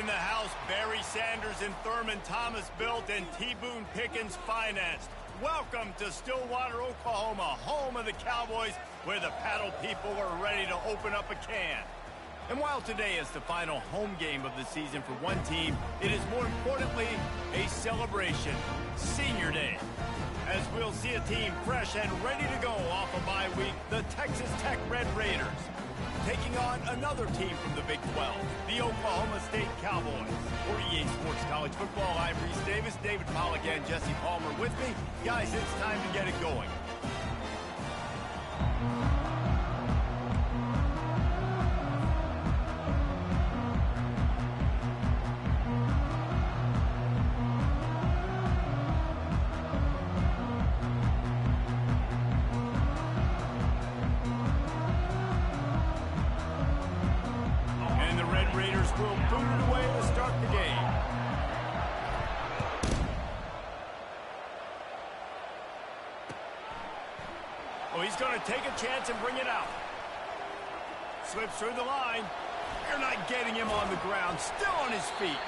in the house. Barry Sanders and Thurman Thomas built and T. Boone Pickens financed. Welcome to Stillwater, Oklahoma, home of the Cowboys, where the paddle people are ready to open up a can. And while today is the final home game of the season for one team, it is more importantly a celebration, Senior Day. As we'll see a team fresh and ready to go off a bye week, the Texas Tech Red Raiders, taking on another team from the Big 12, the Oklahoma State Cowboys. For EA Sports College Football, I'm Reese Davis, David Pollack, and Jesse Palmer with me. Guys, it's time to get it going. He's going to take a chance and bring it out. Slips through the line. They're not getting him on the ground. Still on his feet.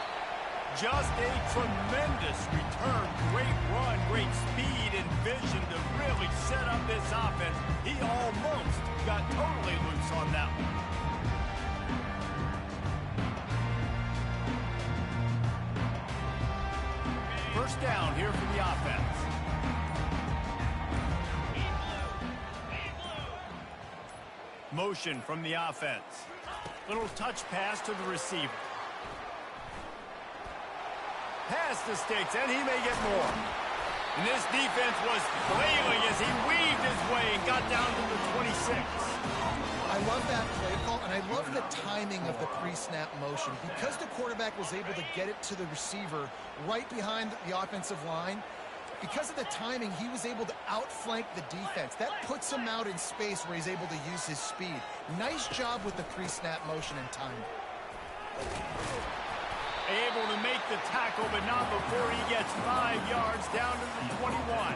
Just a tremendous return. Great run, great speed and vision to really set up this offense. He almost got totally loose on that one. First down here for the offense. Motion from the offense. Little touch pass to the receiver. Pass the sticks, and he may get more. And this defense was flailing as he weaved his way and got down to the 26. I love that play call, and I love the timing of the pre-snap motion. Because the quarterback was able to get it to the receiver right behind the offensive line, because of the timing, he was able to outflank the defense. That puts him out in space where he's able to use his speed. Nice job with the pre-snap motion and timing. Able to make the tackle, but not before he gets 5 yards down to the 21.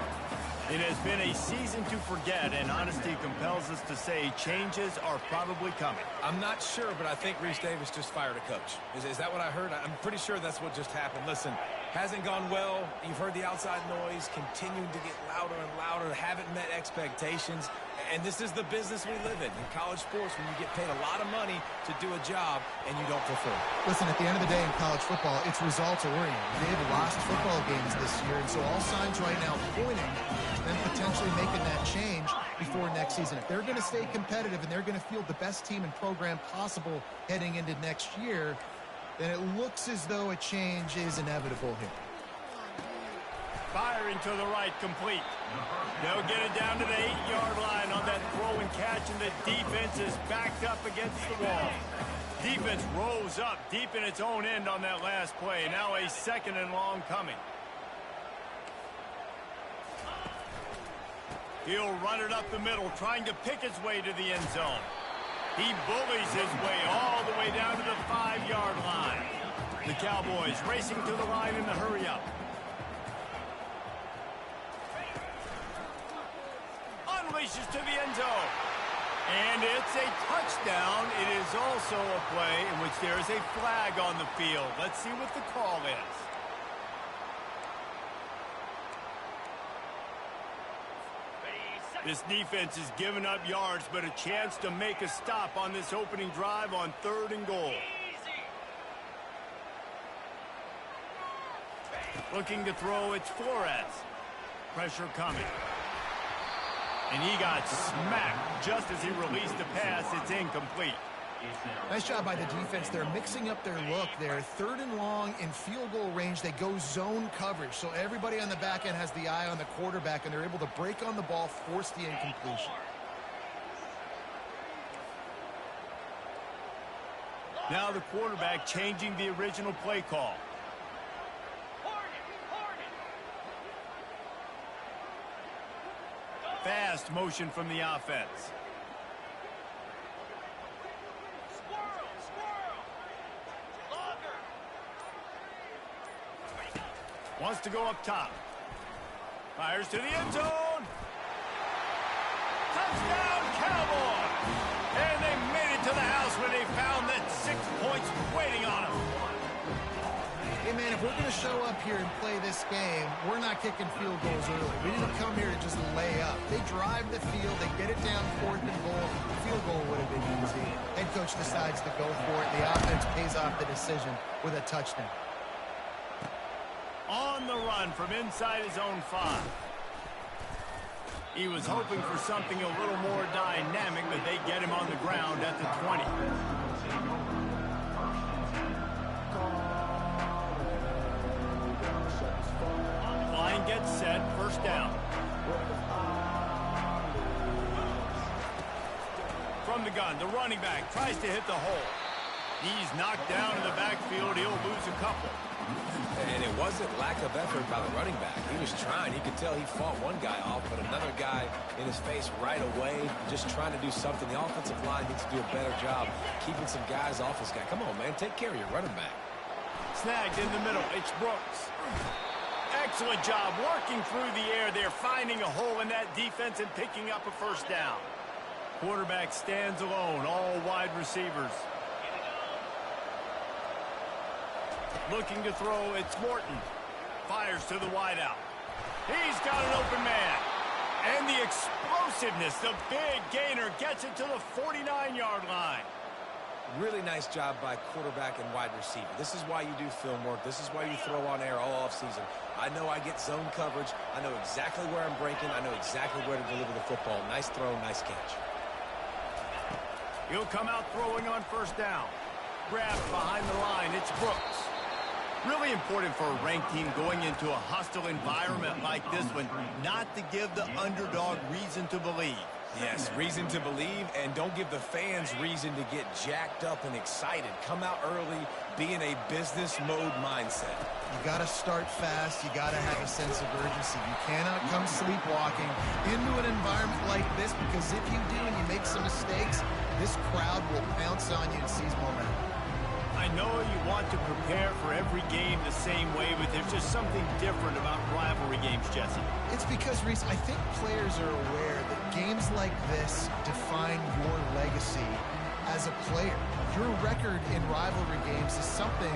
It has been a season to forget, and honesty compels us to say changes are probably coming. I'm not sure, but I think Reese Davis just fired a coach. Is that what I heard? I'm pretty sure that's what just happened. Listen, hasn't gone well. You've heard the outside noise, continuing to get louder and louder, haven't met expectations. And this is the business we live in college sports, when you get paid a lot of money to do a job and you don't perform. Listen, at the end of the day in college football, it's results oriented. They've lost football games this year, and so all signs right now pointing to them potentially making that change before next season. If they're going to stay competitive and they're going to field the best team and program possible heading into next year, then it looks as though a change is inevitable here. Firing to the right, complete. They'll get it down to the 8-yard line on that throw and catch, and the defense is backed up against the wall. Defense rose up deep in its own end on that last play. Now a 2nd and long coming. He'll run it up the middle, trying to pick his way to the end zone. He bullies his way all the way down to the 5-yard line. The Cowboys racing to the line in the hurry-up. Unleashes to the end zone. And it's a touchdown. It is also a play in which there is a flag on the field. Let's see what the call is. This defense is giving up yards, but a chance to make a stop on this opening drive on 3rd and goal. Looking to throw, it's Flores. Pressure coming. And he got smacked just as he released the pass. It's incomplete. Nice job by the defense. They're mixing up their look. They're 3rd and long in field goal range. They go zone coverage. So everybody on the back end has the eye on the quarterback, and they're able to break on the ball, force the incompletion. Now the quarterback changing the original play call. Fast motion from the offense. Wants to go up top. Fires to the end zone. Touchdown, Cowboys! And they made it to the house where they found that 6 points waiting on them. hey, man, if we're going to show up here and play this game, we're not kicking field goals early. We didn't come here to just lay up. They drive the field. They get it down 4th and goal. Field goal would have been easy. Head coach decides to go for it. The offense pays off the decision with a touchdown. On the run from inside his own 5. He was hoping for something a little more dynamic, but they get him on the ground at the 20. Line gets set, first down. From the gun, the running back tries to hit the hole. He's knocked down in the backfield. He'll lose a couple. And it wasn't lack of effort by the running back. He was trying. He could tell he fought one guy off, but another guy in his face right away, just trying to do something. The offensive line needs to do a better job keeping some guys off this guy. Come on, man. Take care of your running back. Snagged in the middle. It's Brooks. Excellent job working through the air there, finding a hole in that defense and picking up a first down. Quarterback stands alone, all wide receivers. Looking to throw, it's Morton. Fires to the wideout. He's got an open man. And the explosiveness, the big gainer, gets it to the 49-yard line. Really nice job by quarterback and wide receiver. This is why you do film work. This is why you throw on air all offseason. I know I get zone coverage. I know exactly where I'm breaking. I know exactly where to deliver the football. Nice throw, nice catch. He'll come out throwing on first down. Grabbed behind the line, it's Brooks. Really important for a ranked team going into a hostile environment like this one, not to give the underdog reason to believe. Yes, reason to believe, and don't give the fans reason to get jacked up and excited. Come out early, be in a business mode mindset. You got to start fast. You got to have a sense of urgency. You cannot come sleepwalking into an environment like this, because if you do and you make some mistakes, this crowd will pounce on you and seize momentum. I know you want to prepare for every game the same way, but there's just something different about rivalry games, Jesse. It's because, Reese, I think players are aware that games like this define your legacy as a player. Your record in rivalry games is something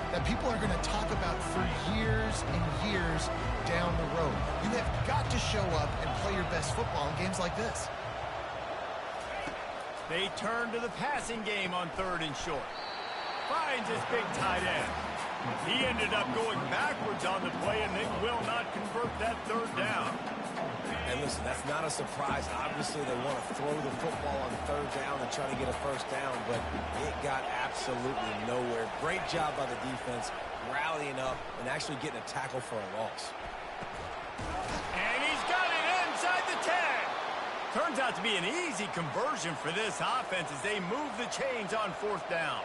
that people are going to talk about for years and years down the road. You have got to show up and play your best football in games like this. They turn to the passing game on 3rd and short. Finds his big tight end. He ended up going backwards on the play, and they will not convert that 3rd down. And listen, that's not a surprise. Obviously, they want to throw the football on 3rd down and try to get a first down, but it got absolutely nowhere. Great job by the defense, rallying up and actually getting a tackle for a loss. And he's got it inside the 10. Turns out to be an easy conversion for this offense as they move the chains on 4th down.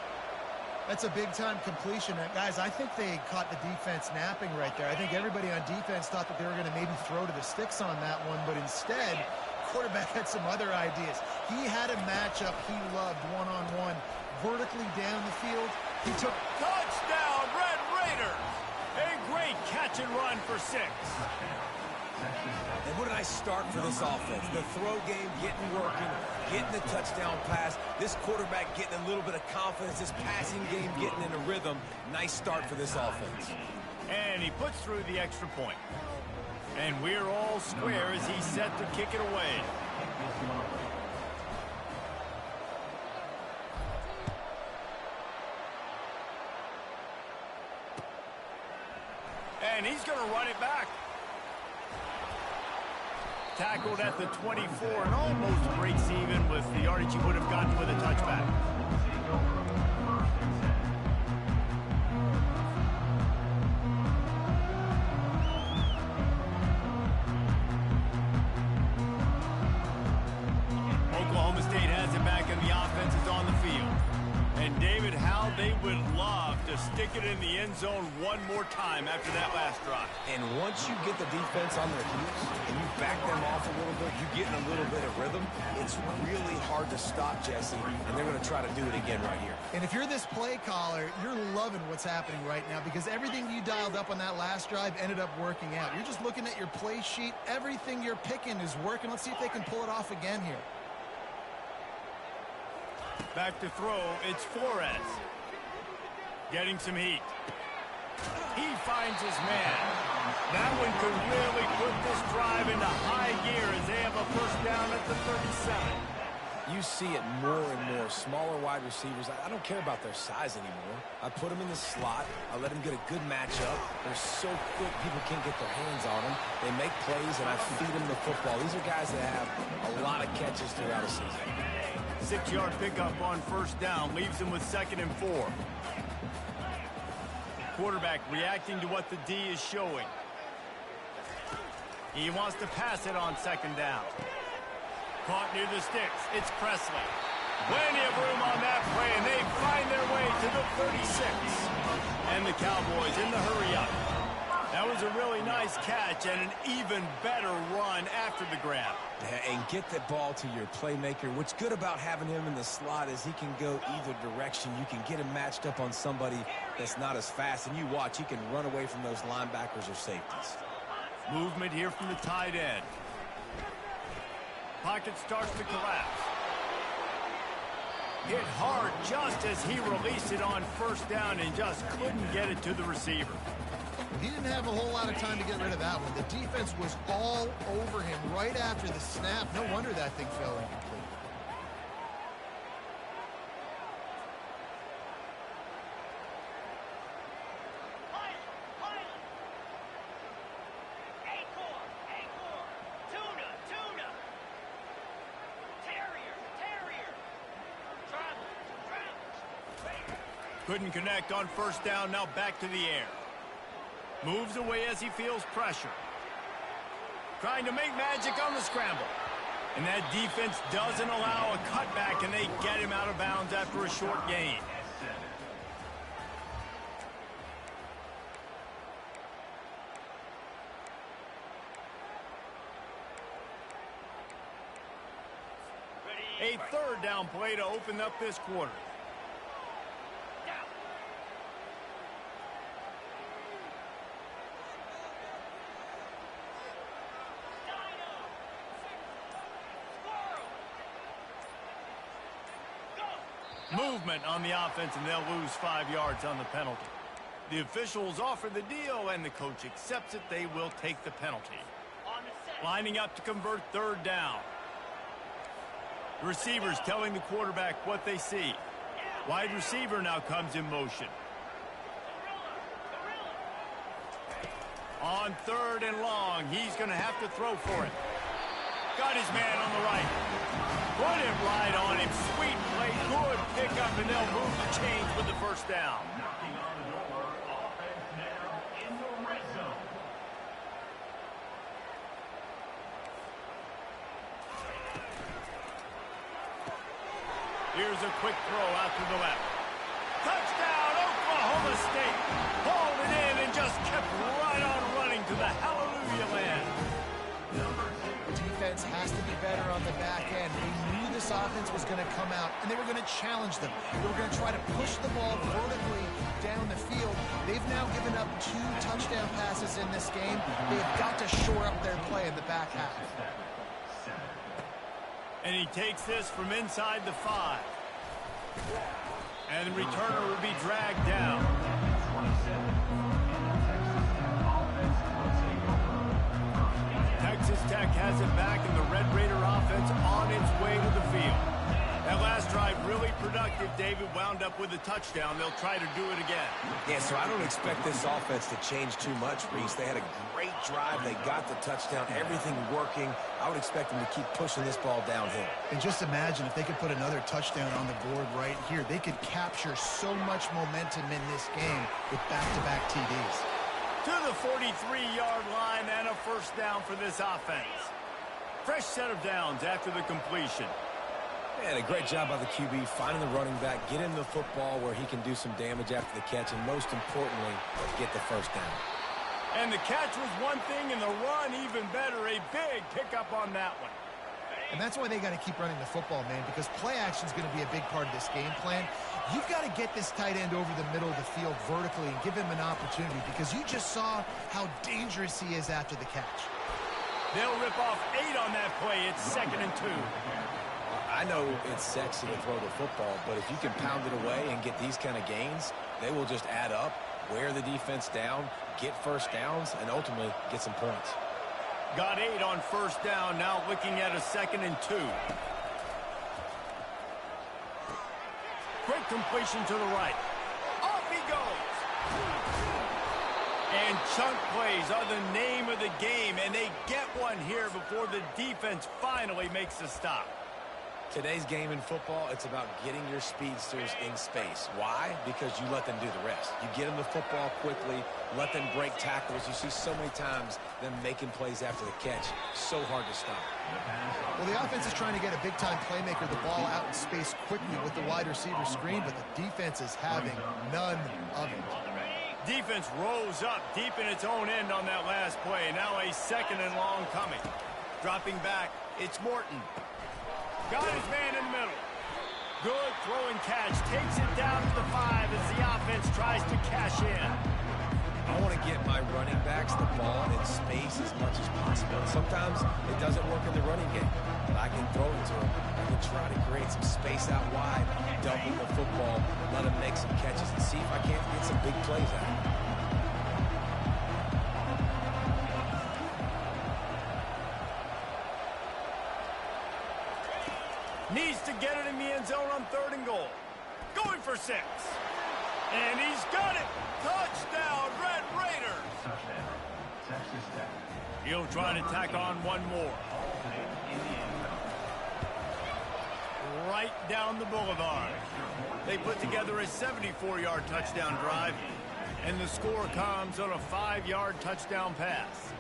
That's a big-time completion. Guys, I think they caught the defense napping right there. I think everybody on defense thought that they were going to maybe throw to the sticks on that one, but instead, quarterback had some other ideas. He had a matchup he loved one-on-one, vertically down the field. He took... Touchdown, Red Raiders! A great catch and run for 6. And what a nice start for this offense. The throw game getting working, getting the touchdown pass. This quarterback getting a little bit of confidence. This passing game getting in a rhythm. Nice start for this offense. And he puts through the extra point. And we're all square as he's set to kick it away. And he's going to run it back. Tackled at the 24 and almost breaks even with the yardage he would have gotten with a touchback. Oklahoma State has it back and the offense is on the field. And David, how they would love to stick it in the end zone one more time after that last drive. And once you get the defense on their heels and you back them off a little bit, you get in a little bit of rhythm, it's really hard to stop, Jesse, and they're going to try to do it again right here. And if you're this play caller, you're loving what's happening right now because everything you dialed up on that last drive ended up working out. You're just looking at your play sheet. Everything you're picking is working. Let's see if they can pull it off again here. Back to throw, it's Flores. Getting some heat. He finds his man. That one could really put this drive into high gear as they have a first down at the 37. You see it more and more. Smaller wide receivers, I don't care about their size anymore. I put them in the slot. I let them get a good matchup. They're so quick, people can't get their hands on them. They make plays, and I feed them the football. These are guys that have a lot of catches throughout a season. 6-yard pickup on first down leaves him with 2nd and 4. Quarterback reacting to what the D is showing. He wants to pass it on 2nd down. Caught near the sticks. It's Presley. Plenty of room on that play, and they find their way to the 36. And the Cowboys in the hurry up. That was a really nice catch and an even better run after the grab. Yeah, and get the ball to your playmaker. What's good about having him in the slot is he can go either direction. You can get him matched up on somebody that's not as fast, and you watch, he can run away from those linebackers or safeties. Movement here from the tight end. Pocket starts to collapse. Hit hard just as he released it on first down and just couldn't get it to the receiver. He didn't have a whole lot of time to get rid of that one. The defense was all over him right after the snap. No wonder that thing fell incomplete. Couldn't connect on first down, now back to the air. Moves away as he feels pressure. Trying to make magic on the scramble. And that defense doesn't allow a cutback, and they get him out of bounds after a short gain. A 3rd down play to open up this quarter. Movement on the offense, and they'll lose 5 yards on the penalty. The officials offer the deal, and the coach accepts it. They will take the penalty. Lining up to convert 3rd down. The receivers telling the quarterback what they see. Wide receiver now comes in motion. On 3rd and long, he's going to have to throw for it. Got his man on the right. Put it right on him. Sweet play. Good pickup, and they'll move the chains with the first down. Here's a quick throw out to the left. Touchdown, Oklahoma State. Hauled it in and just kept right on running to the hallelujah land. Defense has to be better on the back end. They knew this offense was going to come out, and they were going to challenge them. They were going to try to push the ball vertically down the field. They've now given up 2 touchdown passes in this game. They've got to shore up their play in the back half. And he takes this from inside the 5. And the returner will be dragged down. Texas Tech has it back, and the Red Raider offense on its way to the field. That last drive really productive. David wound up with a touchdown. They'll try to do it again. Yeah, so I don't expect this offense to change too much, Reese. They had a great drive. They got the touchdown. Everything working. I would expect them to keep pushing this ball downhill. And just imagine if they could put another touchdown on the board right here. They could capture so much momentum in this game with back-to-back TDs. To the 43-yard line and a first down for this offense. Fresh set of downs after the completion. And a great job by the QB finding the running back, get him the football where he can do some damage after the catch, and most importantly, get the first down. And the catch was one thing, and the run even better. A big pickup on that one. And that's why they got to keep running the football, man, because play action is going to be a big part of this game plan. You've got to get this tight end over the middle of the field vertically and give him an opportunity, because you just saw how dangerous he is after the catch. They'll rip off 8 on that play. It's 2nd and 2. I know it's sexy to throw the football, but if you can pound it away and get these kind of gains, they will just add up. wear the defense down, get first downs, and ultimately get some points. Got 8 on first down, now looking at a 2nd and 2. Quick completion to the right. Off he goes. And chunk plays are the name of the game, and they get one here before the defense finally makes a stop. Today's game in football, it's about getting your speedsters in space. Why? Because you let them do the rest. You get them the football quickly, let them break tackles. You see so many times them making plays after the catch. So hard to stop. Well, the offense is trying to get a big-time playmaker the ball out in space quickly with the wide receiver screen, but the defense is having none of it. Defense rose up deep in its own end on that last play. Now a 2nd and long coming. Dropping back, it's Morton. Got his man in the middle. Good throw and catch. Takes it down to the 5 as the offense tries to cash in. I want to get my running backs the ball in space as much as possible. Sometimes it doesn't work in the running game, but I can throw it to them. I can try to create some space out wide, dump them the football, let them make some catches, and see if I can't get some big plays out of it. Needs to get it in the end zone on 3rd and goal. Going for 6. And he's got it. Touchdown, Red Raiders. He'll try to tack on one more. Right down the boulevard. They put together a 74-yard touchdown drive, and the score comes on a 5-yard touchdown pass.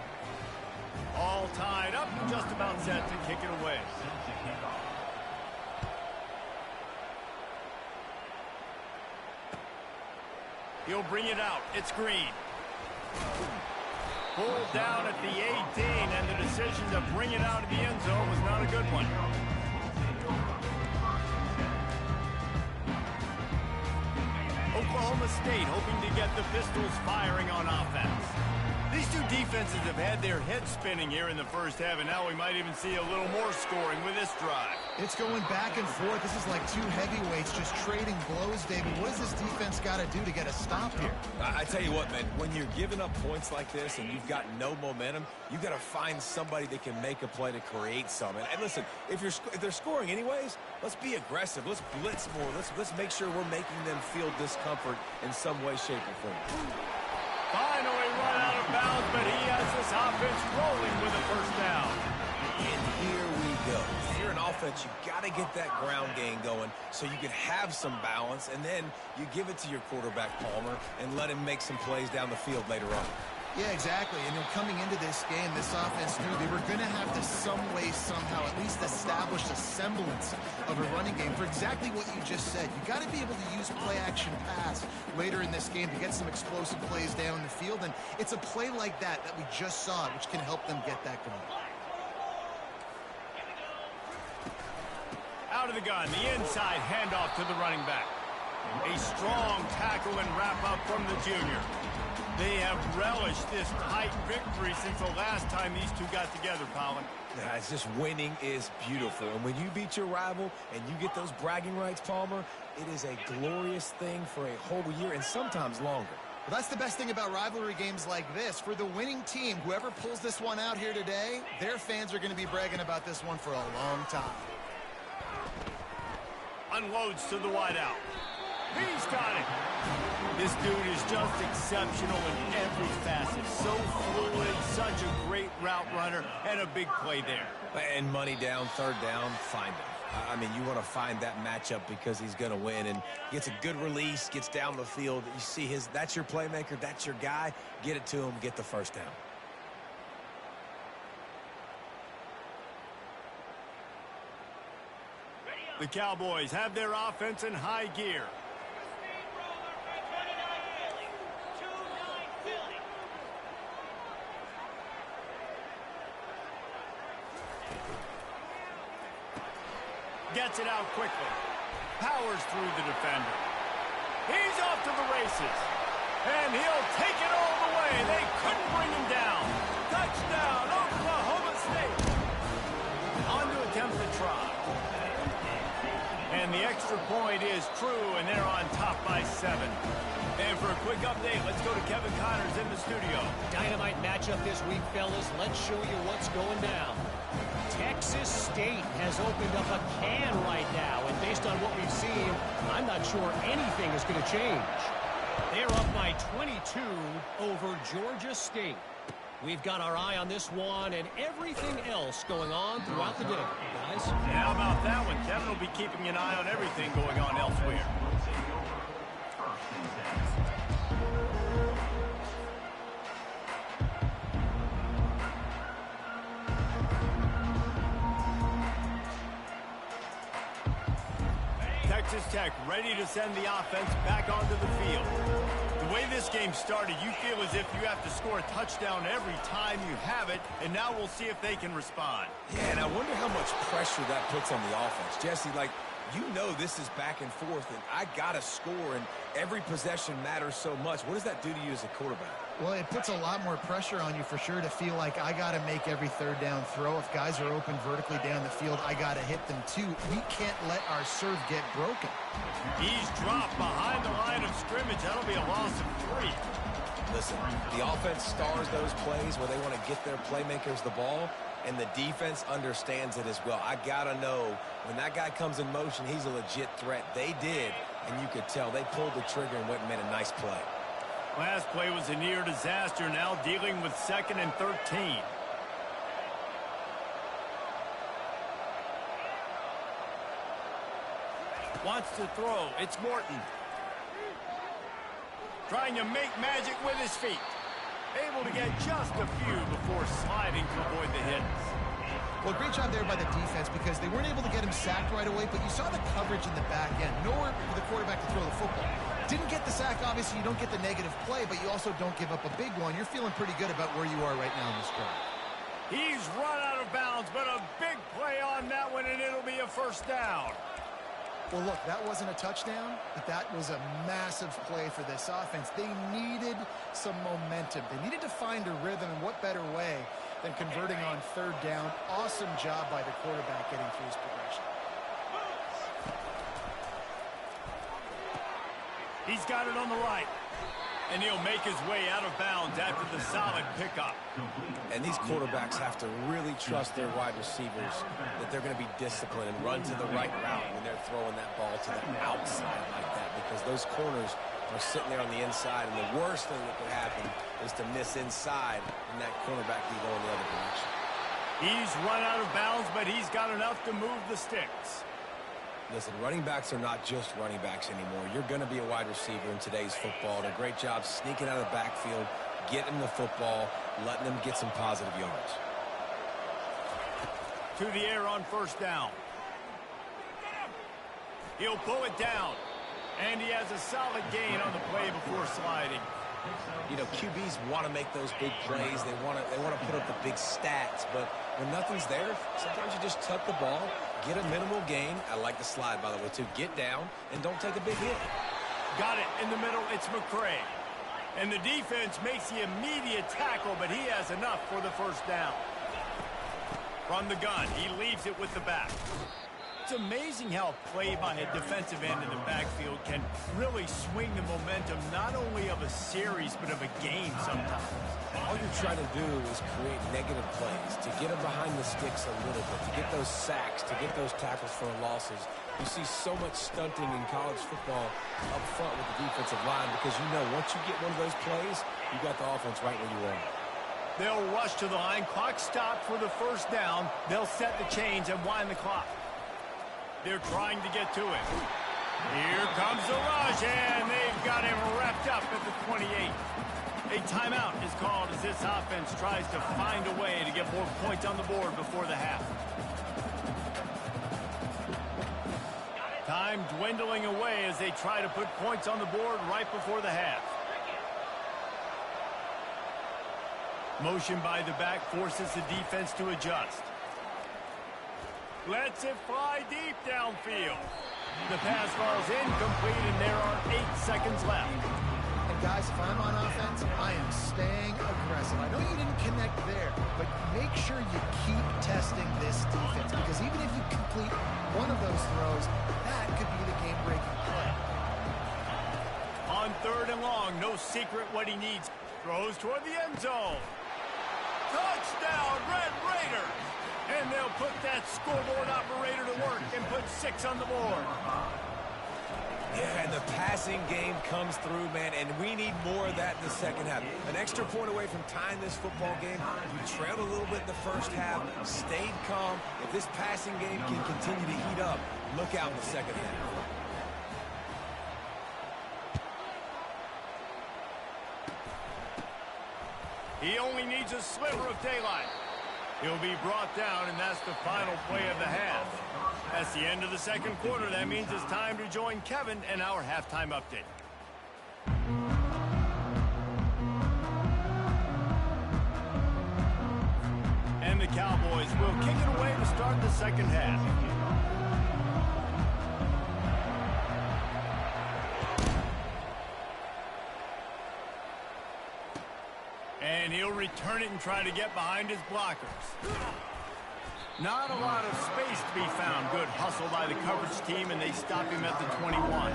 All tied up and just about set to kick it away. He'll bring it out. It's Green. Pulled down at the 18, and the decision to bring it out of the end zone was not a good one. Oklahoma State hoping to get the Pistols firing on offense. These two defenses have had their heads spinning here in the first half, and now we might even see a little more scoring with this drive. It's going back and forth. This is like two heavyweights just trading blows, David. What does this defense got to do to get a stop here? I tell you what, man, when you're giving up points like this and you've got no momentum, you got to find somebody that can make a play to create some. And listen, if they're scoring anyways, let's be aggressive. Let's blitz more. Let's make sure we're making them feel discomfort in some way, shape, or form. Finally run out of bounds, but he has this offense rolling with a first down. And here we go. If you're an offense, you got to get that ground game going so you can have some balance, and then you give it to your quarterback, Palmer, and let him make some plays down the field later on. Yeah, exactly. And coming into this game, this offense knew they were going to have to some way, somehow, at least establish a semblance of a running game for exactly what you just said. You got to be able to use play-action pass later in this game to get some explosive plays down the field. And it's a play like that we just saw, which can help them get that going. Out of the gun, the inside handoff to the running back. A strong tackle and wrap-up from the junior. They have relished this tight victory since the last time these two got together, Colin. Yeah, it's just winning is beautiful. And when you beat your rival and you get those bragging rights, Palmer, it is a glorious thing for a whole year and sometimes longer. Well, that's the best thing about rivalry games like this. For the winning team, whoever pulls this one out here today, their fans are going to be bragging about this one for a long time. Unloads to the wideout. He's got it. This dude is just exceptional in every facet. So fluid, such a great route runner, and a big play there. And money down, third down, find him. I mean, you want to find that matchup because he's going to win, and gets a good release, gets down the field. You see that's your playmaker, that's your guy. Get it to him, get the first down. The Cowboys have their offense in high gear. Gets it out quickly. Powers through the defender. He's off to the races. And he'll take it all the way. They couldn't bring him down. Touchdown, Oklahoma State. On to attempt the try. And the extra point is true, and they're on top by 7. And for a quick update, let's go to Kevin Connors in the studio. Dynamite matchup this week, fellas. Let's show you what's going down. Texas State has opened up a can right now, and based on what we've seen, I'm not sure anything is going to change. They're up by 22 over Georgia State. We've got our eye on this one and everything else going on throughout the day, guys. And how about that one? Kevin will be keeping an eye on everything going on elsewhere. Texas Tech ready to send the offense back onto the field. The way this game started, you feel as if you have to score a touchdown every time you have it, and now we'll see if they can respond. Yeah, and I wonder how much pressure that puts on the offense. Jesse, like, you know this is back and forth, and I got to score, and every possession matters so much. What does that do to you as a quarterback? Well, it puts a lot more pressure on you for sure to feel like I got to make every third down throw. If guys are open vertically down the field, I got to hit them too. We can't let our serve get broken. He's dropped behind the line of scrimmage. That'll be a loss of 3. Listen, the offense stars those plays where they want to get their playmakers the ball, and the defense understands it as well. I got to know when that guy comes in motion, he's a legit threat. They did, and you could tell. They pulled the trigger and went and made a nice play. Last play was a near disaster, now dealing with 2nd and 13. Wants to throw. It's Morton. Trying to make magic with his feet. Able to get just a few before sliding to avoid the hits. Well, great job there by the defense because they weren't able to get him sacked right away, but you saw the coverage in the back end. Nowhere for the quarterback to throw the football. Didn't get the sack, obviously. You don't get the negative play, but you also don't give up a big one. You're feeling pretty good about where you are right now in this drive. He's run out of bounds, but a big play on that one, and it'll be a first down. Well, look, that wasn't a touchdown, but that was a massive play for this offense. They needed some momentum. They needed to find a rhythm, and what better way than converting on third down. Awesome job by the quarterback getting through his progression. He's got it on the right. And he'll make his way out of bounds after the solid pickup. And these quarterbacks have to really trust their wide receivers that they're going to be disciplined and run to the right route when they're throwing that ball to the outside like that, because those corners are sitting there on the inside, and the worst thing that could happen is to miss inside and that cornerback be going the other direction. He's run out of bounds, but he's got enough to move the sticks. Listen, running backs are not just running backs anymore. You're going to be a wide receiver in today's football. And a great job sneaking out of the backfield, getting the football, letting them get some positive yards. To the air on first down. He'll pull it down. And he has a solid gain on the play before sliding. You know, QBs want to make those big plays. They want to put up the big stats. But when nothing's there, sometimes you just tuck the ball, get a minimal gain. I like the slide, by the way, too. Get down and don't take a big hit. Got it in the middle. It's McCray. And the defense makes the immediate tackle, but he has enough for the first down. From the gun, he leaves it with the back. It's amazing how a play by a defensive end in the backfield can really swing the momentum not only of a series but of a game sometimes. All you're trying to do is create negative plays, to get them behind the sticks a little bit, to get those sacks, to get those tackles for losses. You see so much stunting in college football up front with the defensive line because you know once you get one of those plays, you got the offense right where you want it. They'll rush to the line. Clock stopped for the first down. They'll set the chains and wind the clock. They're trying to get to it. Here comes the rush, and they've got him wrapped up at the 28. A timeout is called as this offense tries to find a way to get more points on the board before the half. Time dwindling away as they try to put points on the board right before the half. Motion by the back forces the defense to adjust. Lets it fly deep downfield. The pass falls incomplete, and there are 8 seconds left. And guys, if I'm on offense, I am staying aggressive. I know you didn't connect there, but make sure you keep testing this defense, because even if you complete one of those throws, that could be the game-breaking play. On 3rd and long. No secret what he needs. Throws toward the end zone. Touchdown, Red Raiders! And they'll put that scoreboard operator to work and put 6 on the board. Yeah, and the passing game comes through, man, and we need more of that in the second half. An extra point away from tying this football game. You trailed a little bit in the first half, stayed calm. If this passing game can continue to heat up, look out in the second half. He only needs a sliver of daylight. He'll be brought down, and that's the final play of the half. That's the end of the second quarter. That means it's time to join Kevin and our halftime update. And the Cowboys will kick it away to start the second half. And he'll return it and try to get behind his blockers. Not a lot of space to be found. Good hustle by the coverage team, and they stop him at the 21.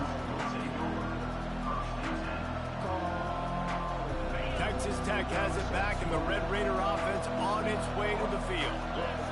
Texas Tech has it back, and the Red Raider offense on its way to the field.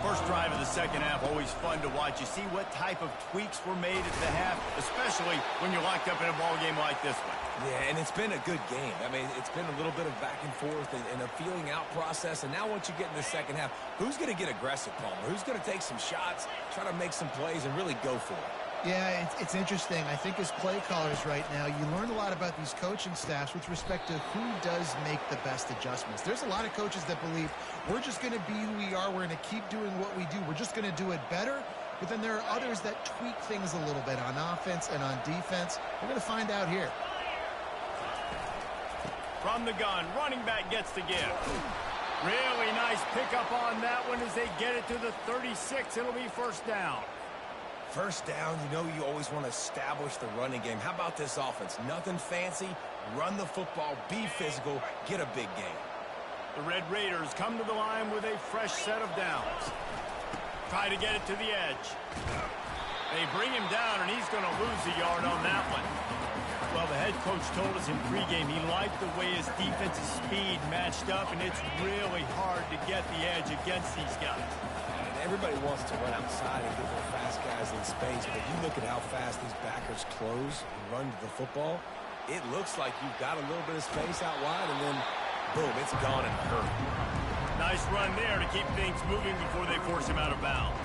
First drive of the second half, always fun to watch. You see what type of tweaks were made at the half, especially when you're locked up in a ball game like this one. Yeah, and it's been a good game. I mean, it's been a little bit of back and forth and a feeling out process. And now once you get in the second half, who's going to get aggressive, Palmer? Who's going to take some shots, try to make some plays, and really go for it? Yeah, it's interesting. I think as play callers right now, you learn a lot about these coaching staffs with respect to who does make the best adjustments. There's a lot of coaches that believe we're just going to be who we are. We're going to keep doing what we do. We're just going to do it better. But then there are others that tweak things a little bit on offense and on defense. We're going to find out here. From the gun, running back gets the give. Really nice pickup on that one as they get it to the 36. It'll be first down. First down, you know you always want to establish the running game. How about this offense? Nothing fancy. Run the football, be physical, get a big gain. The Red Raiders come to the line with a fresh set of downs. Try to get it to the edge. They bring him down, and he's going to lose a yard on that one. Well, the head coach told us in pregame he liked the way his defensive speed matched up, and it's really hard to get the edge against these guys. And everybody wants to run outside and get their fast guys in space, but you look at how fast these backers close and run to the football, it looks like you've got a little bit of space out wide, and then, boom, it's gone in a hurry. Nice run there to keep things moving before they force him out of bounds.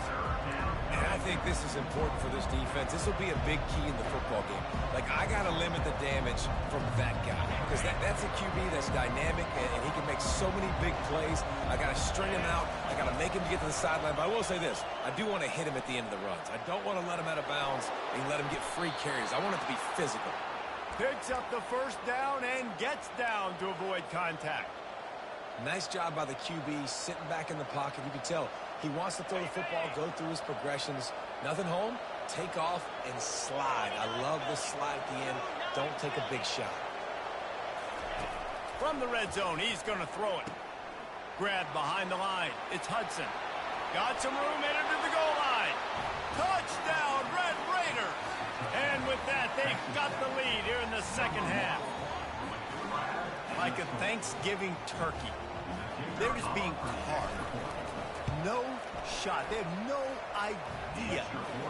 And I think this is important for this defense. This will be a big key in the football game. Like, I got to limit the damage from that guy because that's a QB that's dynamic, and he can make so many big plays. I got to string him out. I got to make him get to the sideline. But I will say this. I do want to hit him at the end of the runs. I don't want to let him out of bounds and let him get free carries. I want it to be physical. Picks up the first down and gets down to avoid contact. Nice job by the QB sitting back in the pocket. You can tell he wants to throw the football, go through his progressions. Nothing home, take off, and slide. I love the slide at the end. Don't take a big shot. From the red zone, he's going to throw it. Grabbed behind the line. It's Hudson. Got some room, headed to the goal line. Touchdown, Red Raiders! And with that, they've got the lead here in the second half. Like a Thanksgiving turkey. They're just being carved. No shot. They have no idea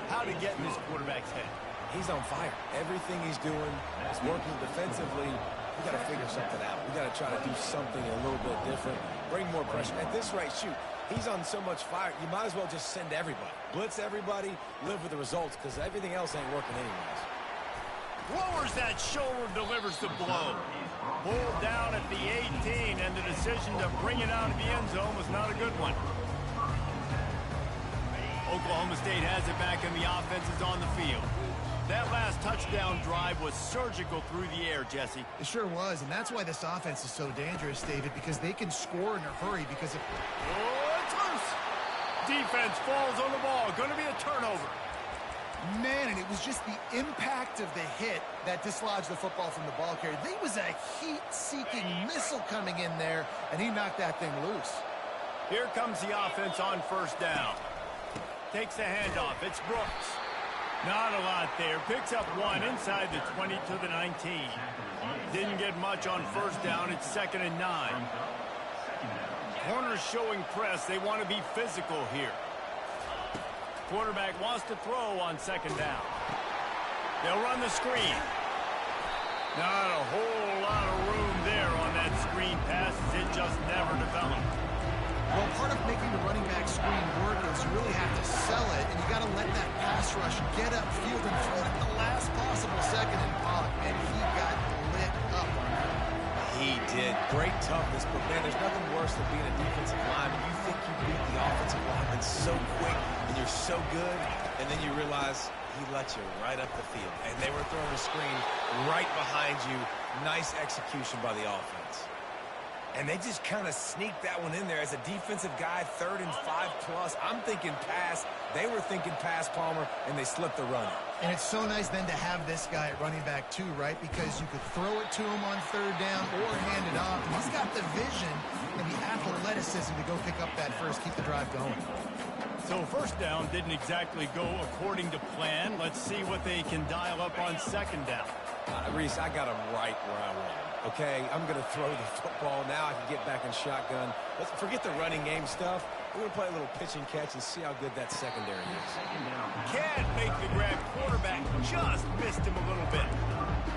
how to get in this quarterback's head. He's on fire. Everything he's doing is working defensively. We got to figure something out. We got to try to do something a little bit different. Bring more pressure. At this rate, shoot, he's on so much fire, you might as well just send everybody. Blitz everybody, live with the results, because everything else ain't working anyways. Lowers that shoulder, delivers the blow. Pulled down at the 18, and the decision to bring it out of the end zone was not a good one. Oklahoma State has it back, and the offense is on the field. That last touchdown drive was surgical through the air, Jesse. It sure was, and that's why this offense is so dangerous, David, because they can score in a hurry because of... Oh, it's loose! Defense falls on the ball. Going to be a turnover. Man, and it was just the impact of the hit that dislodged the football from the ball carrier. There was a heat-seeking missile coming in there, and he knocked that thing loose. Here comes the offense on first down. Takes the handoff. It's Brooks. Not a lot there. Picks up one inside the 20 to the 19. Didn't get much on first down. It's 2nd and 9. Corners showing press. They want to be physical here. Quarterback wants to throw on 2nd down. They'll run the screen. Not a whole lot of room there on that screen pass. It just never developed. Well, part of making the running back screen work is you really have to sell it, and you got to let that pass rush get upfield and throw it at the last possible second. And man, he got lit up on that. He did. Great toughness, but man, there's nothing worse than being a defensive lineman. You think you beat the offensive lineman so quick, and you're so good, and then you realize he let you right up the field. And they were throwing a screen right behind you. Nice execution by the offense. And they just kind of sneaked that one in there as a defensive guy, 3rd and 5+. I'm thinking pass. They were thinking pass, Palmer, and they slipped the run. And it's so nice then to have this guy at running back too, right? Because you could throw it to him on 3rd down or hand it off. And he's got the vision and the athleticism to go pick up that first, keep the drive going. So first down didn't exactly go according to plan. Let's see what they can dial up on 2nd down. Reese, I got him right where I want him. Okay, I'm going to throw the football. Now I can get back in shotgun. Let's forget the running game stuff. We're going to play a little pitch and catch and see how good that secondary is. Can't make the grab. Quarterback just missed him a little bit.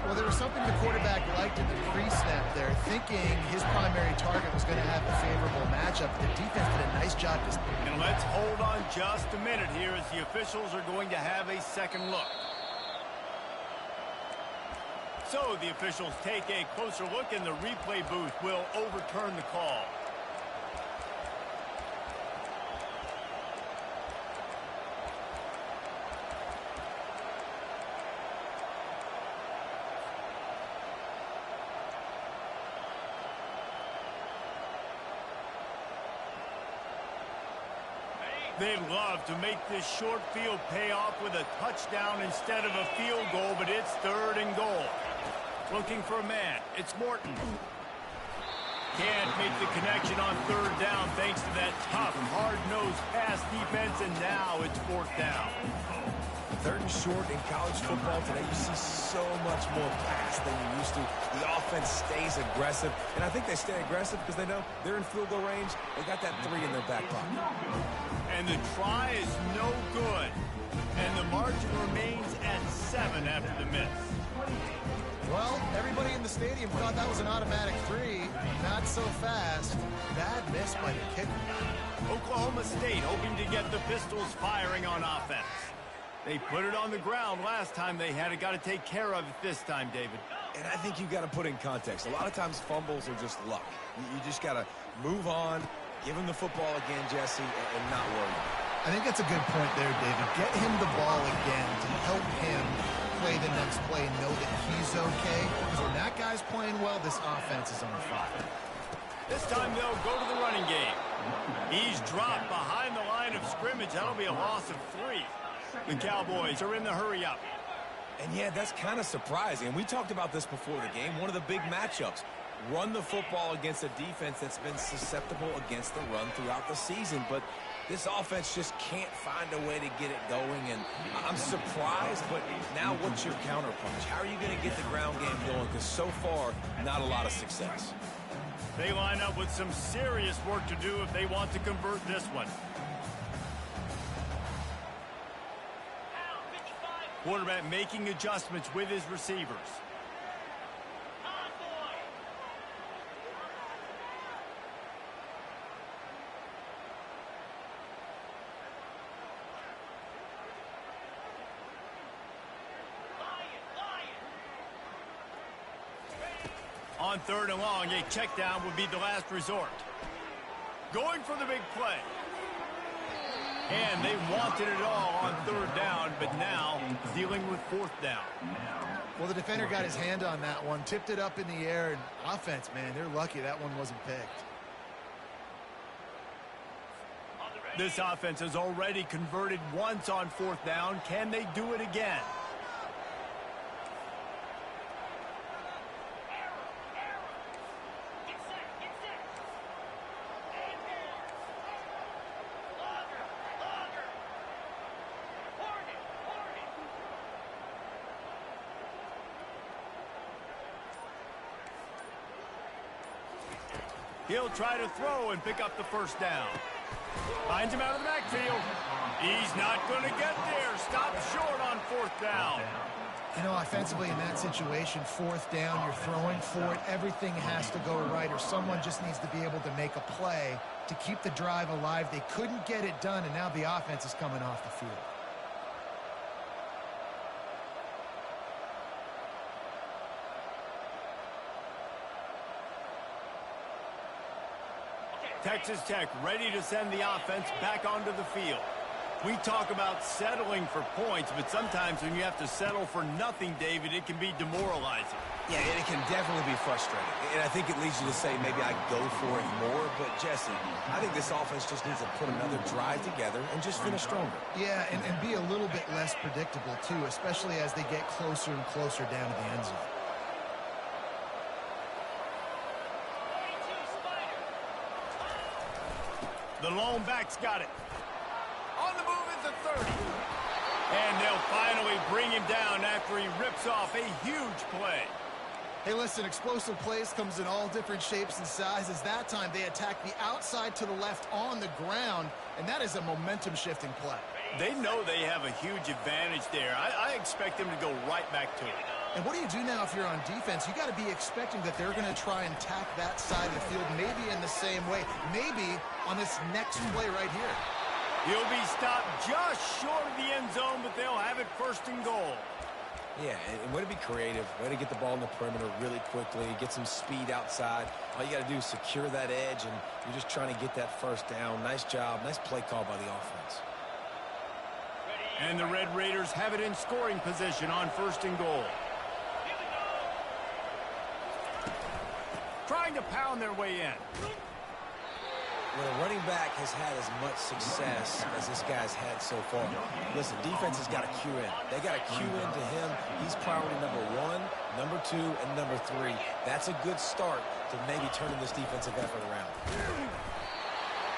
Well, there was something the quarterback liked in the pre-snap there, thinking his primary target was going to have a favorable matchup. The defense did a nice job. And let's hold on just a minute here as the officials are going to have a second look. So the officials take a closer look, and the replay booth will overturn the call. They'd love to make this short field pay off with a touchdown instead of a field goal, but it's 3rd and goal. Looking for a man. It's Morton. Can't make the connection on 3rd down thanks to that tough, hard-nosed pass defense, and now it's 4th down. 3rd and short in college football today, you see so much more pass than you used to. The offense stays aggressive, and I think they stay aggressive because they know they're in field goal range. They got that 3 in their back pocket. And the try is no good. And the margin remains at 7 after the miss. Well, everybody in the stadium thought that was an automatic 3. Not so fast. Bad miss by the kicker. Oklahoma State hoping to get the Pistols firing on offense. They put it on the ground last time they had it. Got to take care of it this time, David. And I think you've got to put in context. A lot of times fumbles are just luck. You just got to move on, give him the football again, Jesse, and not worry. I think that's a good point there, David. Get him the ball again to help him play the next play and know that he's okay. Because when that guy's playing well, this offense is on fire. This time they'll go to the running game. He's dropped behind the line of scrimmage. That'll be a loss of 3. The Cowboys are in the hurry-up. And yeah, that's kind of surprising. And we talked about this before the game. One of the big matchups. Run the football against a defense that's been susceptible against the run throughout the season. But this offense just can't find a way to get it going. And I'm surprised, but now what's your counterpunch? How are you going to get the ground game going? Because so far, not a lot of success. They line up with some serious work to do if they want to convert this one. Quarterback making adjustments with his receivers. On 3rd and long, a check down would be the last resort. Going for the big play. And they wanted it all on 3rd down, but now dealing with 4th down. Well, the defender got his hand on that one, tipped it up in the air, and offense, man, they're lucky that one wasn't picked. This offense has already converted once on 4th down. Can they do it again? He'll try to throw and pick up the first down. Finds him out of the backfield. He's not going to get there. Stops short on fourth down. You know, offensively in that situation, fourth down, you're throwing for it. Everything has to go right, or someone just needs to be able to make a play to keep the drive alive. They couldn't get it done, and now the offense is coming off the field. Texas Tech ready to send the offense back onto the field. We talk about settling for points, but sometimes when you have to settle for nothing, David, it can be demoralizing. Yeah, and it can definitely be frustrating. And I think it leads you to say maybe I go for it more. But, Jesse, I think this offense just needs to put another drive together and just finish stronger. Yeah, and be a little bit less predictable, too, especially as they get closer and closer down to the end zone. The lone back's got it. On the move at the 30. And they'll finally bring him down after he rips off a huge play. Hey, listen, explosive plays comes in all different shapes and sizes. That time they attack the outside to the left on the ground, and that is a momentum-shifting play. They know they have a huge advantage there. I expect them to go right back to it. And what do you do now if you're on defense? You got to be expecting that they're going to try and tack that side of the field, maybe in the same way, maybe on this next play right here. He'll be stopped just short of the end zone, but they'll have it first and goal. Yeah, and way to be creative, way to get the ball in the perimeter really quickly, get some speed outside. All you got to do is secure that edge, and you're just trying to get that first down. Nice job, nice play call by the offense. And the Red Raiders have it in scoring position on first and goal. Trying to pound their way in. Well, a running back has had as much success as this guy's had so far. Listen, defense has got to cue in. They got to cue into him. He's priority number 1, number 2, and number 3. That's a good start to maybe turning this defensive effort around.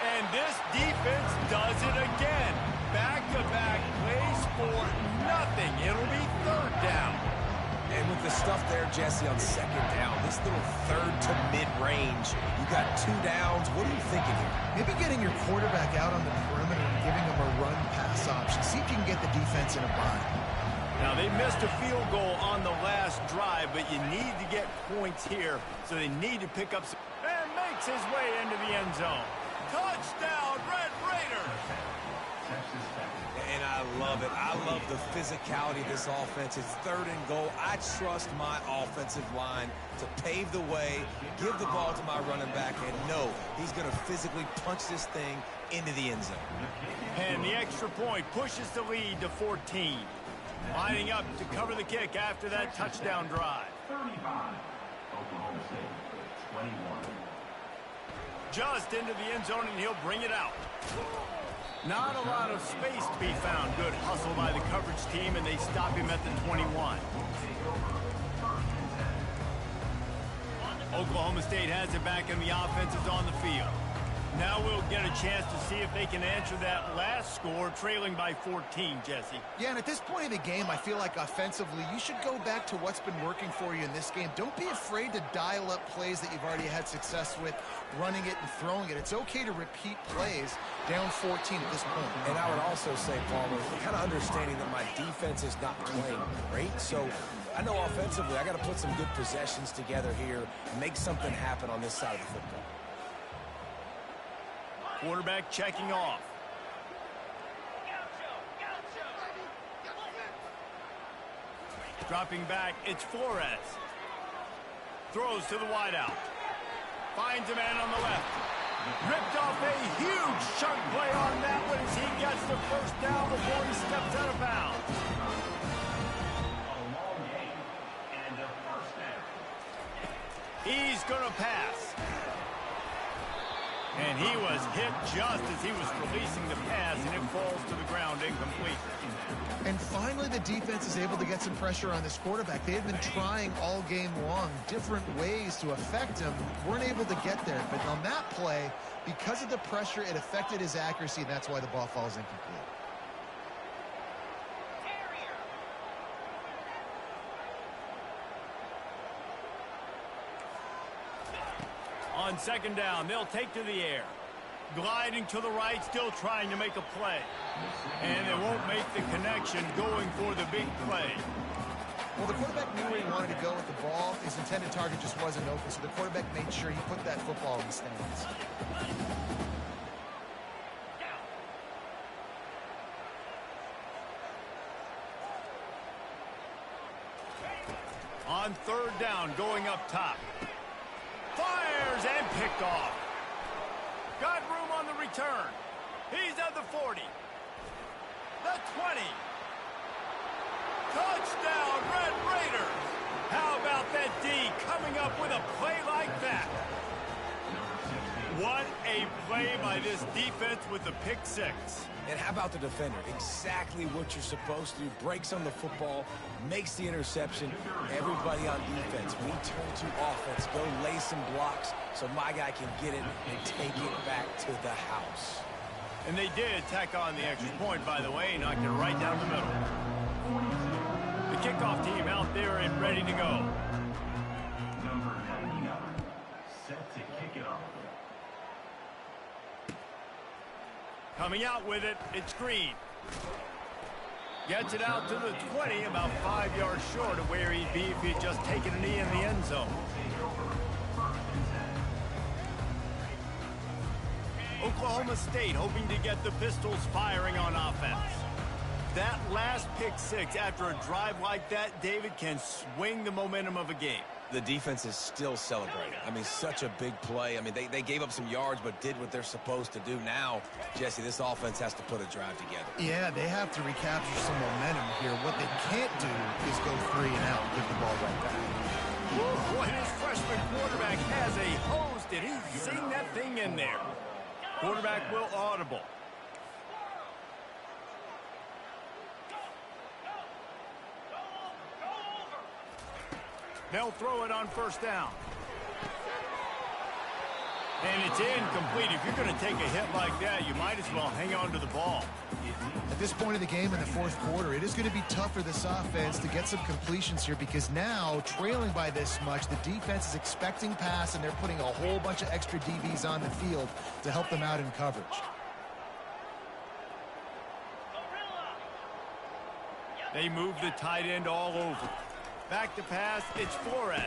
And this defense does it again. Back-to-back plays for nothing. It'll be third down. And with the stuff there, Jesse, on second down, this little third to mid-range, you got 2 downs. What are you thinking here? Maybe getting your quarterback out on the perimeter and giving him a run-pass option. See if you can get the defense in a bind. Now, they missed a field goal on the last drive, but you need to get points here, so they need to pick up some... And makes his way into the end zone. Touchdown, Red Raiders! And I love it. I love the physicality of this offense. It's third and goal. I trust my offensive line to pave the way, give the ball to my running back, and know he's going to physically punch this thing into the end zone. And the extra point pushes the lead to 14. Lining up to cover the kick after that touchdown drive. 35, Oklahoma State, 21. Just into the end zone, and he'll bring it out. Not a lot of space to be found. Good hustle by the coverage team, and they stop him at the 21. Oklahoma State has it back, and the offense is on the field. Now we'll get a chance to see if they can answer that last score, trailing by 14, Jesse. Yeah, and at this point in the game, I feel like offensively, you should go back to what's been working for you in this game. Don't be afraid to dial up plays that you've already had success with, running it and throwing it. It's okay to repeat plays down 14 at this point. And I would also say, Palmer, kind of understanding that my defense is not playing great, so I know offensively I got to put some good possessions together here, make something happen on this side of the football. Quarterback checking off. Dropping back, it's Flores. Throws to the wideout. Finds a man on the left. Ripped off a huge chunk play on that one as he gets the first down before he steps out of bounds. A long game and a first down. He's going to pass. And he was hit just as he was releasing the pass, and it falls to the ground incomplete. And finally, the defense is able to get some pressure on this quarterback. They had been trying all game long different ways to affect him. Weren't able to get there. But on that play, because of the pressure, it affected his accuracy, and that's why the ball falls incomplete. On second down, they'll take to the air. Gliding to the right, still trying to make a play. And they won't make the connection going for the big play. Well, the quarterback knew where he wanted to go with the ball. His intended target just wasn't open, so the quarterback made sure he put that football in the stands. On third down, going up top. Fires and picked off. Got room on the return. He's at the 40. The 20. Touchdown, Red Raiders. How about that D coming up with a play like that? What a play by this defense with the pick six. And how about the defender? Exactly what you're supposed to do. Breaks on the football, makes the interception. Everybody on defense, we turn to offense. Go lay some blocks so my guy can get it and take it back to the house. And they did tack on the extra point, by the way, knocked it right down the middle. The kickoff team out there and ready to go. Number 99, set to kick it off. Coming out with it, it's Green. Gets it out to the 20, about 5 yards short of where he'd be if he had just taken a knee in the end zone. Oklahoma State hoping to get the Pistols firing on offense. That last pick six after a drive like that, David, can swing the momentum of a game. The defense is still celebrating. I mean, such a big play. I mean, they gave up some yards but did what they're supposed to do. Now, Jesse, this offense has to put a drive together. Yeah, they have to recapture some momentum here. What they can't do is go 3 and out and give the ball right back. Boy, this freshman quarterback has a hose. Did he sing that thing in there? Quarterback will audible. They'll throw it on first down. And it's incomplete. If you're going to take a hit like that, you might as well hang on to the ball. At this point of the game in the fourth quarter, it is going to be tough for this offense to get some completions here because now, trailing by this much, the defense is expecting pass, and they're putting a whole bunch of extra DBs on the field to help them out in coverage. They move the tight end all over. Back to pass, it's Flores.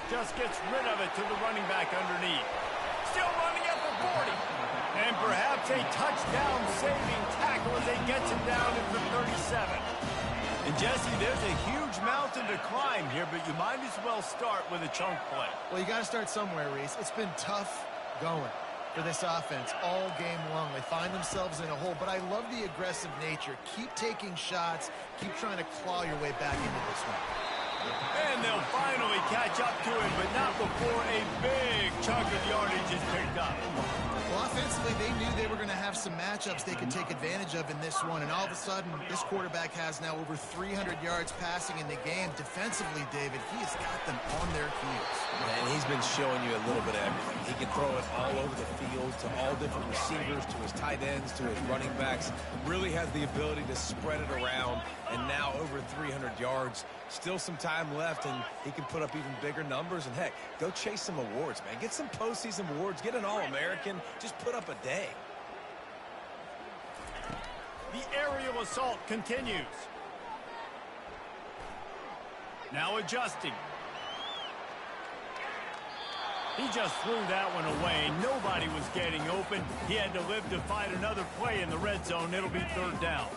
Just gets rid of it to the running back underneath. Still running at the 40. And perhaps a touchdown-saving tackle as they gets him down at the 37. And Jesse, there's a huge mountain to climb here, but you might as well start with a chunk play. Well, you got to start somewhere, Reese. It's been tough going for this offense all game long. They find themselves in a hole, but I love the aggressive nature. Keep taking shots. Keep trying to claw your way back into this one. And they'll finally catch up to him, but not before a big chunk of yardage is picked up. Well, offensively, they knew they were going to have some matchups they could take advantage of in this one, and all of a sudden, this quarterback has now over 300 yards passing in the game. Defensively, David, he has got them on their heels. And he's been showing you a little bit of everything. He can throw it all over the field to all different receivers, to his tight ends, to his running backs. Really has the ability to spread it around, and now over 300 yards. Still some time left, and he can put up even bigger numbers. And, heck, go chase some awards, man. Get some postseason awards. Get an All-American. Just put up a day. The aerial assault continues. Now adjusting. He just threw that one away. Nobody was getting open. He had to live to fight another play in the red zone. It'll be third down.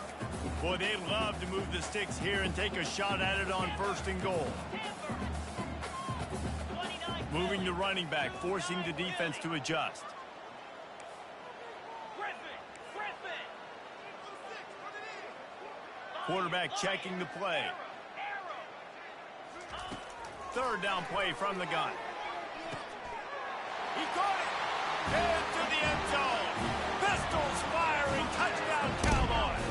Boy, they love to move the sticks here and take a shot at it on first and goal. Moving the running back, forcing the defense to adjust. Quarterback checking the play. Third down play from the gun. He caught it! Into the end zone! Pistols firing! Touchdown, Cowboys!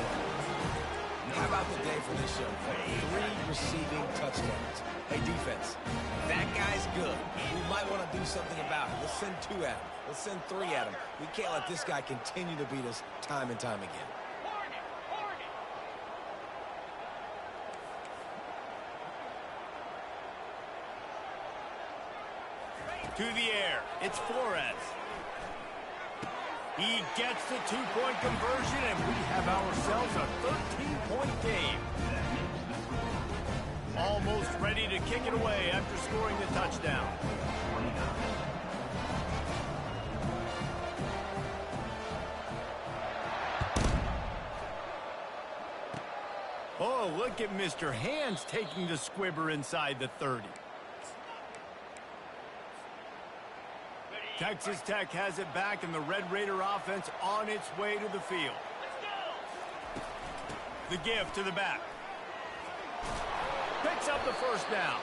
How about the day for this young fella? 3 receiving touchdowns. Hey, defense, that guy's good. We might want to do something about it. Let's send 2 at him. Let's send 3 at him. We can't let this guy continue to beat us time and time again. To the air. It's Flores. He gets the two-point conversion, and we have ourselves a 13-point game. Almost ready to kick it away after scoring the touchdown. Oh, look at Mr. Hands taking the squibber inside the 30. Texas Tech has it back, and the Red Raider offense on its way to the field. The give to the back. Picks up the first down.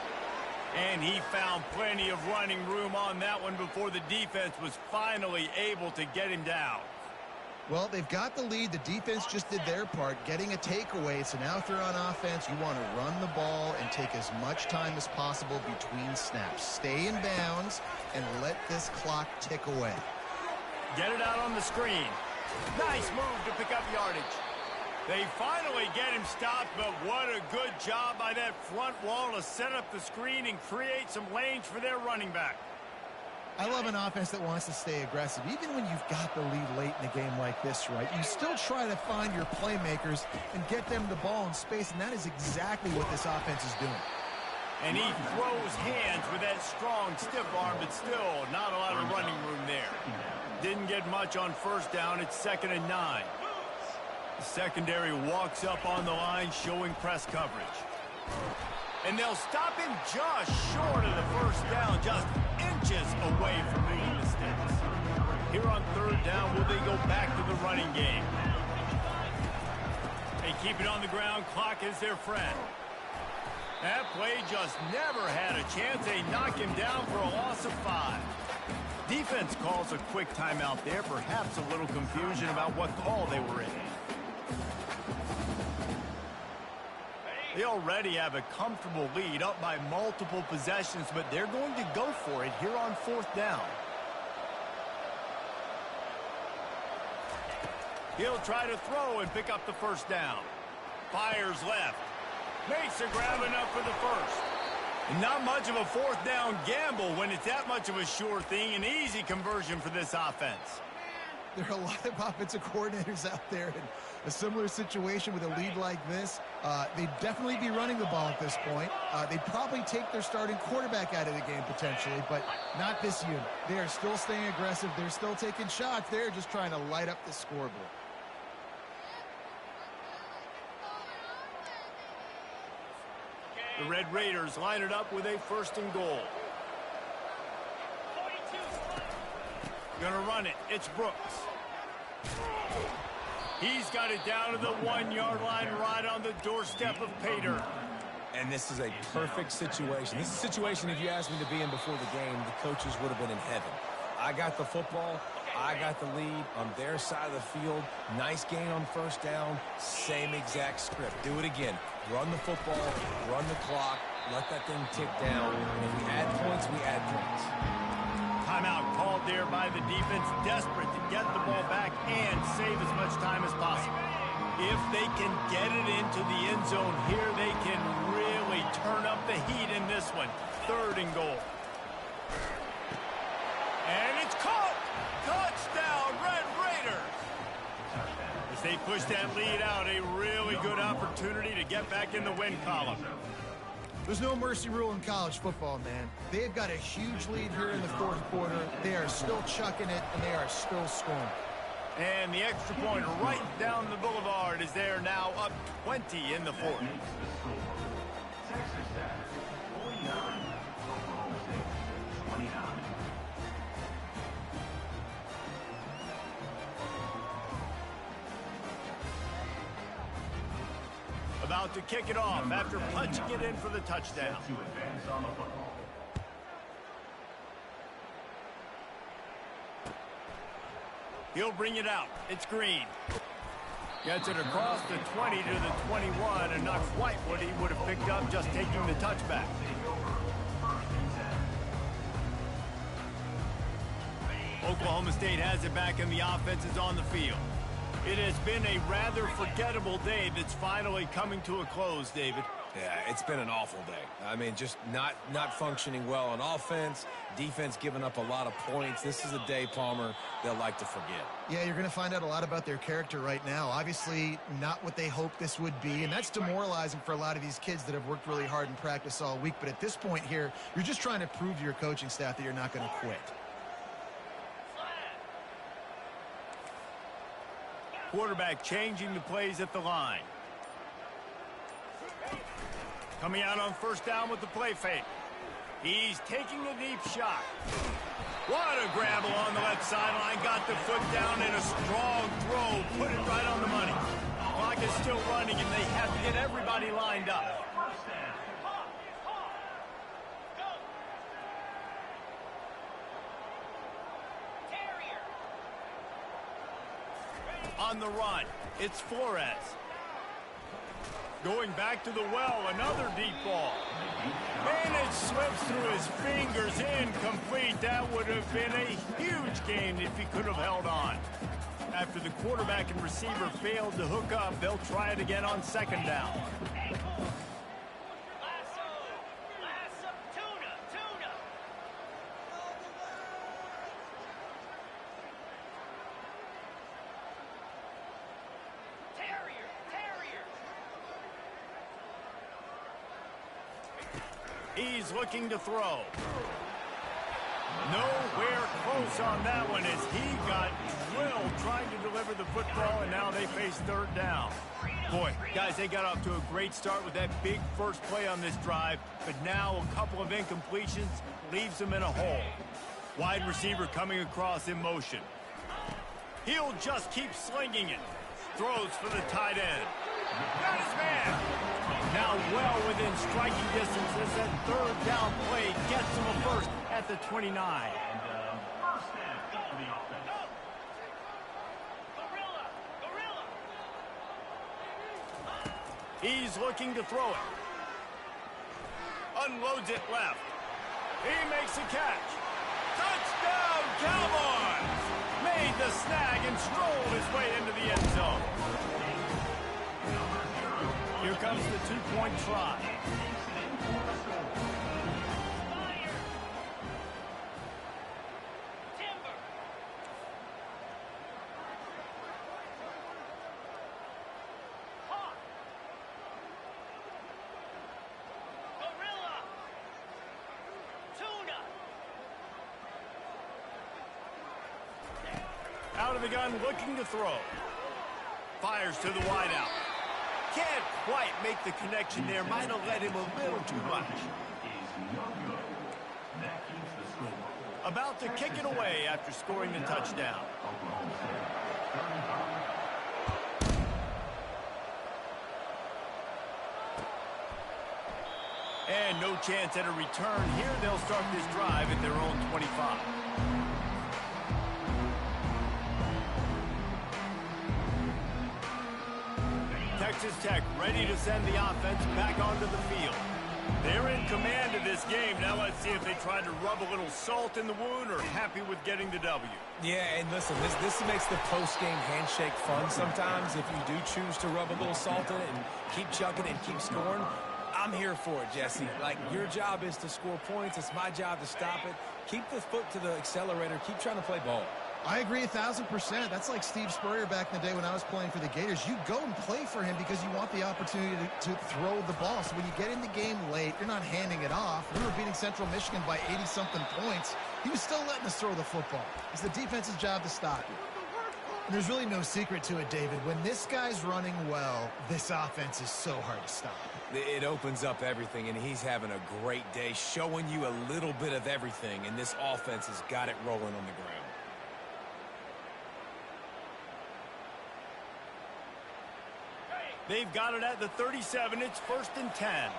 And he found plenty of running room on that one before the defense was finally able to get him down. Well, they've got the lead. The defense just did their part, getting a takeaway. So now if they're on offense, you want to run the ball and take as much time as possible between snaps. Stay in bounds and let this clock tick away. Get it out on the screen. Nice move to pick up yardage. They finally get him stopped, but what a good job by that front wall to set up the screen and create some lanes for their running back. I love an offense that wants to stay aggressive. Even when you've got the lead late in a game like this, right, you still try to find your playmakers and get them the ball in space, and that is exactly what this offense is doing. And he throws hands with that strong, stiff arm, but still not a lot of running room there. Didn't get much on first down. It's 2nd and 9. The secondary walks up on the line, showing press coverage. And they'll stop him just short of the first down, just inches away from moving the sticks. Here on 3rd down, will they go back to the running game? They keep it on the ground. Clock is their friend. That play just never had a chance. They knock him down for a loss of 5. Defense calls a quick timeout there. Perhaps a little confusion about what call they were in. They already have a comfortable lead, up by multiple possessions, but they're going to go for it here on 4th down. He'll try to throw and pick up the first down. Fires left. Makes a grab enough for the first. And not much of a 4th down gamble when it's that much of a sure thing. An easy conversion for this offense. There are a lot of offensive coordinators out there in a similar situation with a lead like this. They'd definitely be running the ball at this point. They'd probably take their starting quarterback out of the game potentially, but not this unit. They are still staying aggressive. They're still taking shots. They're just trying to light up the scoreboard. The Red Raiders line it up with a 1st and goal. Gonna run it. It's Brooks. He's got it down to the 1-yard line, right on the doorstep of Pater. And this is a perfect situation. This is a situation, if you asked me to be in before the game, the coaches would have been in heaven. I got the football. I got the lead on their side of the field. Nice gain on 1st down. Same exact script. Do it again. Run the football, run the clock, let that thing tick down. And if we add points, we add points. Timeout called there by the defense, desperate to get the ball back and save as much time as possible. If they can get it into the end zone here, they can really turn up the heat in this one. 3rd and goal. And it's caught! Touchdown, Red Raiders! As they push that lead out, a really good opportunity to get back in the win column. There's no mercy rule in college football, man. They've got a huge lead here in the 4th quarter. They are still chucking it, and they are still scoring. And the extra point right down the boulevard is there now, up 20 in the 4th. Texas Tech, 49. Oklahoma State, 29. About to kick it off after punching it in for the touchdown. To advance on the football. He'll bring it out. It's Green. Gets it across the 20 to the 21, and not quite what he would have picked up just taking the touchback. Oklahoma State has it back, and the offense is on the field. It has been a rather forgettable day that's finally coming to a close, David. Yeah, it's been an awful day. I mean, just not functioning well on offense, defense giving up a lot of points. This is a day, Palmer, they'll like to forget. Yeah, you're going to find out a lot about their character right now. Obviously, not what they hoped this would be, and that's demoralizing for a lot of these kids that have worked really hard in practice all week. But at this point here, you're just trying to prove to your coaching staff that you're not going to quit. Quarterback changing the plays at the line. Coming out on first down with the play fake. He's taking a deep shot. What a grab along the left sideline. Got the foot down in a strong throw. Put it right on the money. Clock is still running, and they have to get everybody lined up. On the run, it's Flores. Going back to the well, another deep ball. And it slips through his fingers, incomplete. That would have been a huge gain if he could have held on. After the quarterback and receiver failed to hook up, they'll try it again on second down. He's looking to throw. Nowhere close on that one as he got drilled trying to deliver the football, and now they face third down. Boy, guys, they got off to a great start with that big first play on this drive, but now a couple of incompletions leaves them in a hole. Wide receiver coming across in motion. He'll just keep slinging it. Throws for the tight end. Got his man. Now well within striking distance as that third down play gets him a first at the 29. And first down for the offense. He's looking to throw it. Unloads it left. He makes a catch. Touchdown, Cowboys! Made the snag and strolled his way into the end zone. Here comes the two-point try. Out of the gun, looking to throw. Fires to the wideout. Can't quite make the connection there. Might have led him a little too much. About to kick it away after scoring the touchdown. And no chance at a return here. They'll start this drive at their own 25. Texas Tech ready to send the offense back onto the field. They're in command of this game. Now let's see if they try to rub a little salt in the wound or happy with getting the W. Yeah, and listen, this makes the post-game handshake fun sometimes if you do choose to rub a little salt in it and keep chucking and keep scoring. I'm here for it, Jesse. Like, your job is to score points. It's my job to stop it. Keep the foot to the accelerator. Keep trying to play ball. I agree 1,000%. That's like Steve Spurrier back in the day when I was playing for the Gators. You go and play for him because you want the opportunity to throw the ball. So when you get in the game late, you're not handing it off. We were beating Central Michigan by 80-something points. He was still letting us throw the football. It's the defense's job to stop you. And there's really no secret to it, David. When this guy's running well, this offense is so hard to stop. It opens up everything, and he's having a great day, showing you a little bit of everything, and this offense has got it rolling on the ground. They've got it at the 37. It's 1st and 10.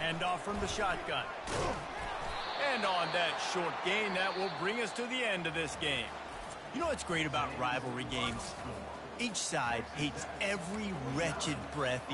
Hand off from the shotgun. And on that short gain, that will bring us to the end of this game. You know what's great about rivalry games? Each side hates every wretched breath